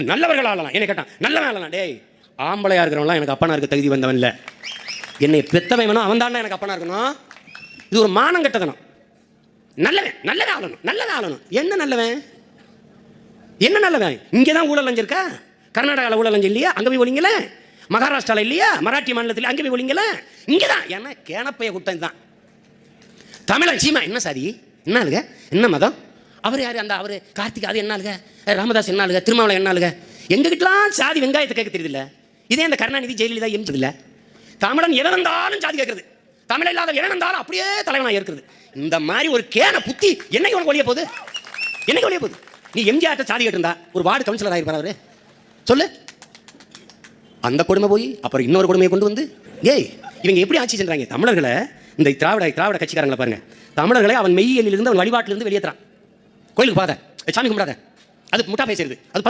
நல்லவர்கள் ஆளலாம். என்ன கேட்டான், நல்லவன் ஆளலாம். டேய், ஆம்பளையா இருக்கிறவன்லாம் எனக்கு அப்பனா இருக்க தகுதி வந்தவன் இல்லை. என்னை பெத்தவன் வேணும், அவன் தானே எனக்கு அப்பனா இருக்கணும். இது ஒரு மானம் கெட்டதனம். நல்லவன் நல்லவன் ஆளணும், நல்லவன் ஆளணும். என்ன நல்லவன், என்ன நல்லவன்? இங்கே தான் ஊழல் லஞ்சம் கர்நாடகாவில் ஊழல் லஞ்சம் இல்லையா? அங்கே போய் ஒழிங்கள. மகாராஷ்டிராவில் இல்லையா? மராட்டிய மாநிலத்தில் அங்கே போய் ஒழிங்கள. இங்கே தான். ஏன்னா கேனப்பைய கூட்டம் தான். தமிழன் சீமா என்ன சாதி, என்ன ஆளுங்க, என்ன மதம், அவர் யார், அந்த அவர் கார்த்திக் அது என்ன ஆளுங்க, ராமதாஸ் என்ன ஆளுங்க, திருமாவளை என்ன ஆளுங்க. எங்ககிட்டலாம் சாதி வெங்காயத்தை கேட்க தெரியுதில்ல. இதே அந்த கருணாநிதி ஜெயலலிதா எம்ஜிஆர். தமிழன் எதை வந்தாலும் சாதி கேட்கறது, தமிழ் இல்லாத எதை வந்தாலும் அப்படியே தலைவனாக இருக்கிறது. இந்த மாதிரி ஒரு கேன புத்தி என்னைக்கு உனக்கு ஒழிய போகுது, என்னைக்கு ஒழிய போகுது? நீ எம்ஜிஆர் சாதி கேட்டிருந்தா ஒரு வார்டு கவுன்சிலர் ஆகிருப்பார் அவரு, சொல்லு. அந்த கொடுமை போய் அப்புறம் இன்னொரு கொடுமையை கொண்டு வந்து, ஏய் இவங்க எப்படி ஆட்சி செஞ்சாங்க தமிழர்களை? இந்த திராவிட கட்சிக்காரங்களை பாருங்க, தமிழர்களை அவன் மெய்யிலிருந்து அவன் வழிபாட்டிலிருந்து வெளியேற்றான். கோயிலுக்கு பாத சாமி கும்பிடாத, அது முட்டா பேசுறது, அது